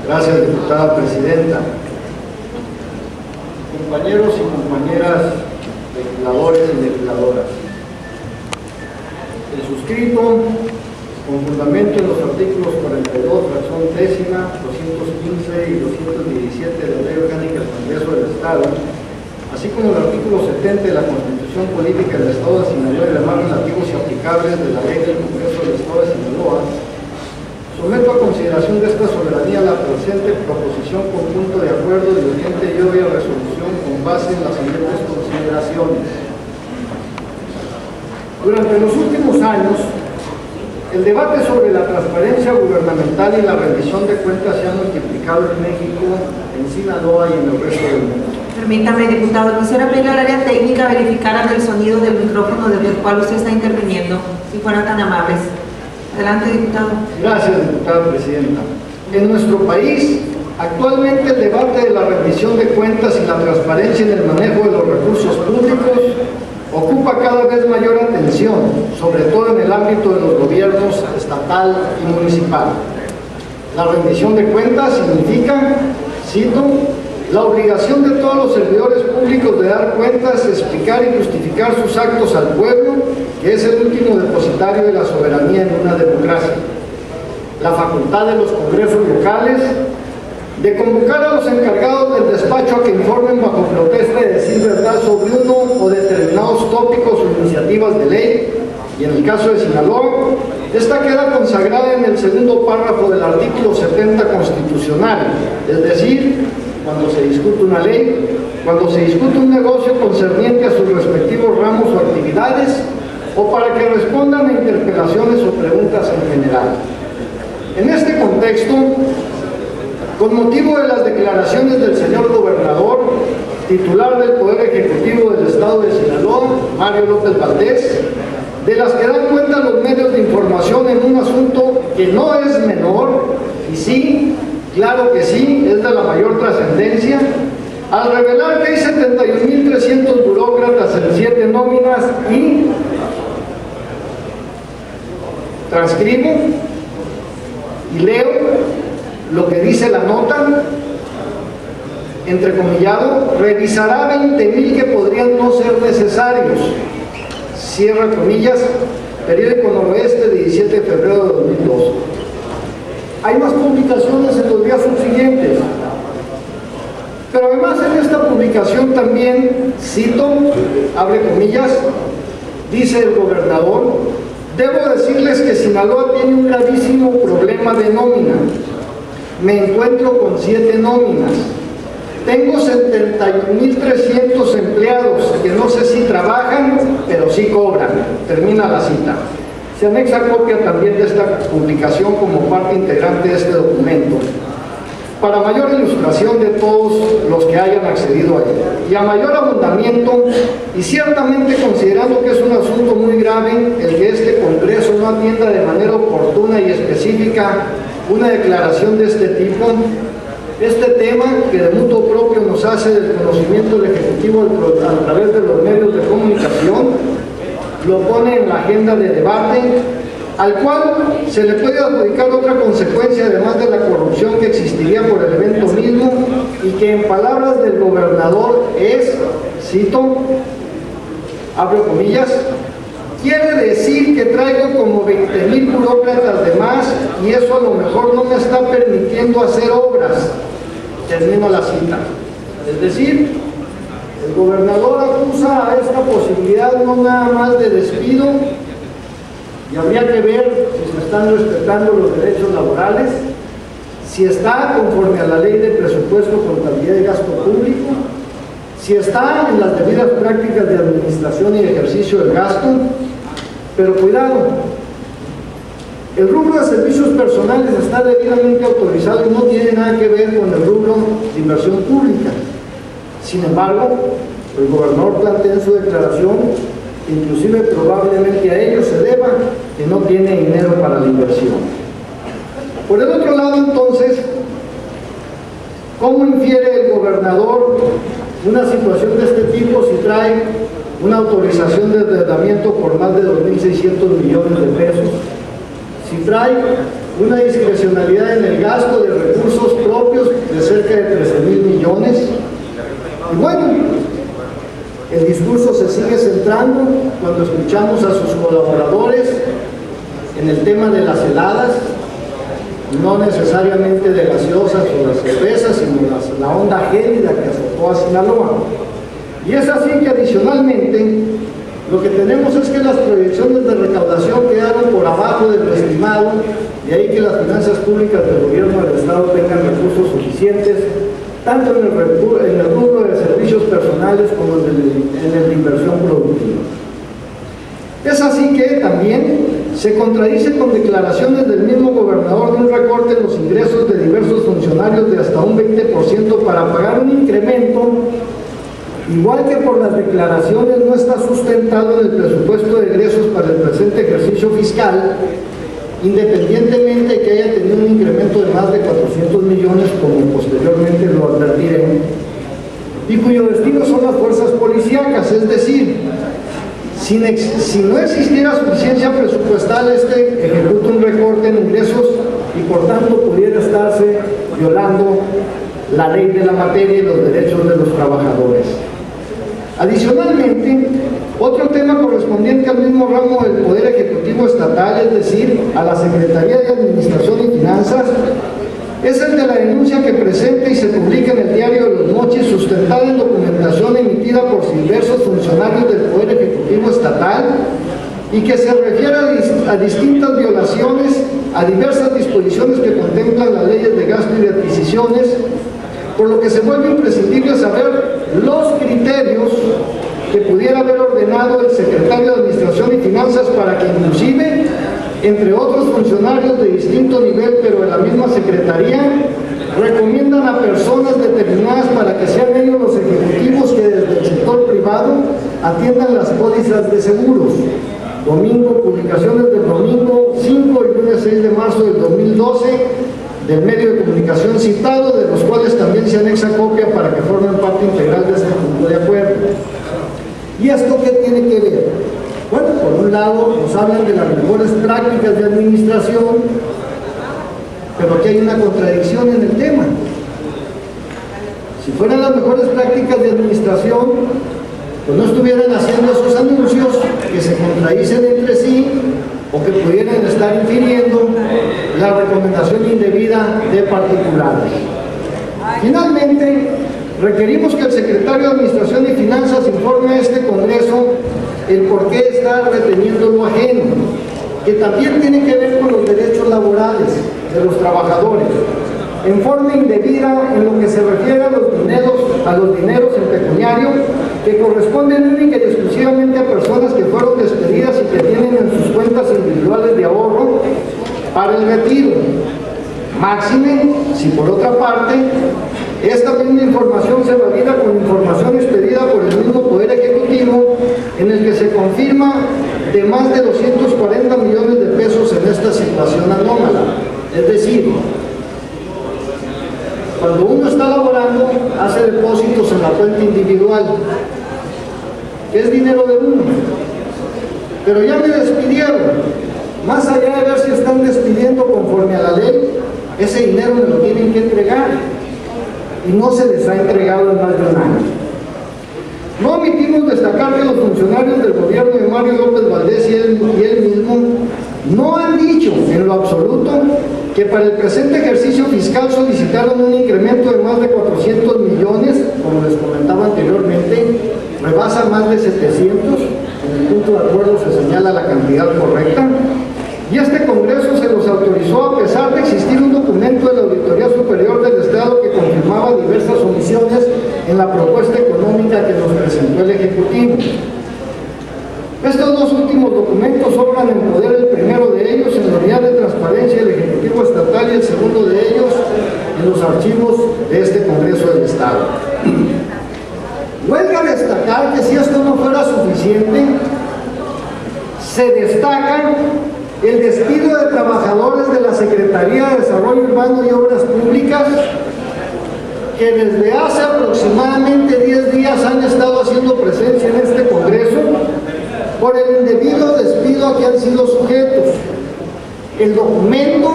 Gracias, diputada presidenta. Compañeros y compañeras legisladores y legisladoras, el suscrito, con fundamento en los artículos 42, fracción décima, 215 y 217 de la Ley Orgánica del Congreso del Estado, así como el artículo 70 de la Constitución Política del Estado de Sinaloa y demás relativos y aplicables de la Ley del Congreso del Estado de Sinaloa, someto a consideración de esta soberanía la presente proposición conjunto de acuerdo de urgente y obvia resolución con base en las siguientes consideraciones. Durante los últimos años, el debate sobre la transparencia gubernamental y la rendición de cuentas se ha multiplicado en México, en Sinaloa y en el resto del mundo. Permítame, diputado, quisiera pedir al área técnica verificaran el sonido del micrófono desde el cual usted está interviniendo, si fueran tan amables. Adelante, diputado. Gracias, diputada presidenta. En nuestro país, actualmente el debate de la rendición de cuentas y la transparencia en el manejo de los recursos públicos ocupa cada vez mayor atención, sobre todo en el ámbito de los gobiernos estatal y municipal. La rendición de cuentas significa, cito, la obligación de todos los servidores públicos de dar cuentas, explicar y justificar sus actos al pueblo, que es el último depositario de la soberanía en una democracia. La facultad de los congresos locales de convocar a los encargados del despacho a que informen bajo protesta de decir verdad sobre uno o determinados tópicos o iniciativas de ley, y en el caso de Sinaloa, esta queda consagrada en el segundo párrafo del artículo 70 constitucional, es decir, cuando se discute una ley, cuando se discute un negocio concerniente a sus respectivos ramos o actividades, o para que respondan a interpelaciones o preguntas en general. En este contexto, con motivo de las declaraciones del señor gobernador, titular del Poder Ejecutivo del Estado de Sinaloa, Mario López Valdés, de las que dan cuenta los medios de información en un asunto que no es menor, y sí, claro que sí, es de la mayor trascendencia, al revelar que hay 71.300 burócratas en 7 nóminas y transcribo y leo lo que dice la nota, entrecomillado, revisará 20.000 que podrían no ser necesarios, cierra comillas, periódico Noroeste, 17 de febrero de 2002. Hay más publicaciones en los días subsiguientes, pero además en esta publicación también, cito, abre comillas, dice el gobernador, debo decirles que Sinaloa tiene un gravísimo problema de nómina. Me encuentro con 7 nóminas. Tengo 71.300 empleados que no sé si trabajan, pero sí cobran. Termina la cita. Se anexa copia también de esta publicación como parte integrante de este documento, para mayor ilustración de todos los que hayan accedido a él. Y a mayor abundamiento, y ciertamente considerando que es un asunto muy grave el que este Congreso no atienda de manera oportuna y específica una declaración de este tipo, este tema que de mutuo propio nos hace del conocimiento del Ejecutivo a través de los medios de comunicación, lo pone en la agenda de debate, al cual se le puede adjudicar otra consecuencia además de la corrupción que existiría por el evento mismo, y que en palabras del gobernador es, cito, abro comillas, quiere decir que traigo como 20.000 burócratas de más y eso a lo mejor no me está permitiendo hacer obras. Termino la cita. Es decir, el gobernador acusa a esta posibilidad no nada más de despido, y habría que ver si se están respetando los derechos laborales, si está conforme a la ley de presupuesto, contabilidad y gasto público, si está en las debidas prácticas de administración y ejercicio del gasto. Pero cuidado, el rubro de servicios personales está debidamente autorizado y no tiene nada que ver con el rubro de inversión pública. Sin embargo, el gobernador plantea en su declaración que inclusive probablemente a ello se deba que no tiene dinero para la inversión. Por el otro lado, entonces, ¿cómo infiere el gobernador una situación de este tipo si trae una autorización de endeudamiento por más de 2.600 millones de pesos? Si trae una discrecionalidad en el gasto de recursos propios de cerca de 13,000 millones. Y bueno, el discurso se sigue centrando cuando escuchamos a sus colaboradores en el tema de las heladas, no necesariamente de gaseosas o las cervezas, sino la onda gélida que azotó a Sinaloa. Y es así que adicionalmente lo que tenemos es que las proyecciones de recaudación quedaron por abajo de lo estimado, de ahí que las finanzas públicas del gobierno del Estado tengan recursos suficientes, tanto en el rubro de servicios personales como en el de inversión productiva. Es así que también se contradice con declaraciones del mismo gobernador de un recorte en los ingresos de diversos funcionarios de hasta un 20% para pagar un incremento, igual que por las declaraciones no está sustentado en el presupuesto de egresos para el presente ejercicio fiscal, independientemente de que haya tenido un incremento de más de 400 millones, como posteriormente lo advertiré, y cuyo destino son las fuerzas policíacas, es decir, si no existiera suficiencia presupuestal, este ejecuta un recorte en ingresos y por tanto pudiera estarse violando la ley de la materia y los derechos de los trabajadores. Adicionalmente, otro tema correspondiente al mismo ramo del Poder Ejecutivo Estatal, es decir, a la Secretaría de Administración y Finanzas, es el de la denuncia que presenta y se publica en el Diario de los Mochis, sustentada en documentación emitida por diversos funcionarios del Poder Ejecutivo Estatal y que se refiere a distintas violaciones a diversas disposiciones que contemplan las leyes de gasto y de adquisiciones, por lo que se vuelve imprescindible saber los criterios que pudiera haber ordenado el secretario de Administración y Finanzas para que inclusive, entre otros funcionarios de distinto nivel, pero de la misma secretaría, recomiendan a personas determinadas para que sean ellos los ejecutivos que desde el sector privado atiendan las pólizas de seguros. Domingo, publicaciones del domingo 5 y lunes 6 de marzo del 2012, del medio de comunicación citado, de los cuales también se anexa copia para que formen parte integral de este punto de acuerdo. ¿Y esto qué tiene que ver? Bueno, por un lado nos hablan de las mejores prácticas de administración, pero aquí hay una contradicción en el tema. Si fueran las mejores prácticas de administración, pues no estuvieran haciendo esos anuncios que se contradicen entre sí o que pudieran estar infiriendo la recomendación indebida de particulares. Finalmente, requerimos que el secretario de Administración y Finanzas informe a este Congreso el por qué está reteniendo lo ajeno, que también tiene que ver con los derechos laborales de los trabajadores, en forma indebida en lo que se refiere a los dineros en pecuniario que corresponden única y exclusivamente a personas que fueron despedidas y que tienen en sus cuentas individuales de ahorro para el retiro. Máxime, si por otra parte, esta misma información se valida con información expedida por el mismo Poder Ejecutivo, en el que se confirma de más de 240 millones de pesos en esta situación anómala. Es decir, cuando uno está laborando, hace depósitos en la cuenta individual, que es dinero de uno, pero ya me despidieron. Más allá de ver si están despidiendo conforme a la ley, ese dinero me lo tienen que entregar y no se les ha entregado en más de un año. No omitimos destacar que los funcionarios del gobierno de Mario López Valdés y él mismo no han dicho en lo absoluto que para el presente ejercicio fiscal solicitaron un incremento de más de 400 millones, como les comentaba anteriormente, rebasa más de 700, en el punto de acuerdo se señala la cantidad correcta, y este Congreso se los autorizó a pesar de existir un documento de la Auditoría Superior del Estado que confirmaba diversas omisiones en la propuesta económica que nos presentó el Ejecutivo. Estos dos últimos documentos obran en poder, el primero de ellos en la Unidad de Transparencia del Ejecutivo Estatal y el segundo de ellos en los archivos de este Congreso del Estado. Huelga destacar que si esto no fuera suficiente, se destaca el despido de trabajadores de la Secretaría de Desarrollo Urbano y Obras Públicas que desde hace aproximadamente 10 días han estado haciendo presencia en este Congreso por el indebido despido a que han sido sujetos. El documento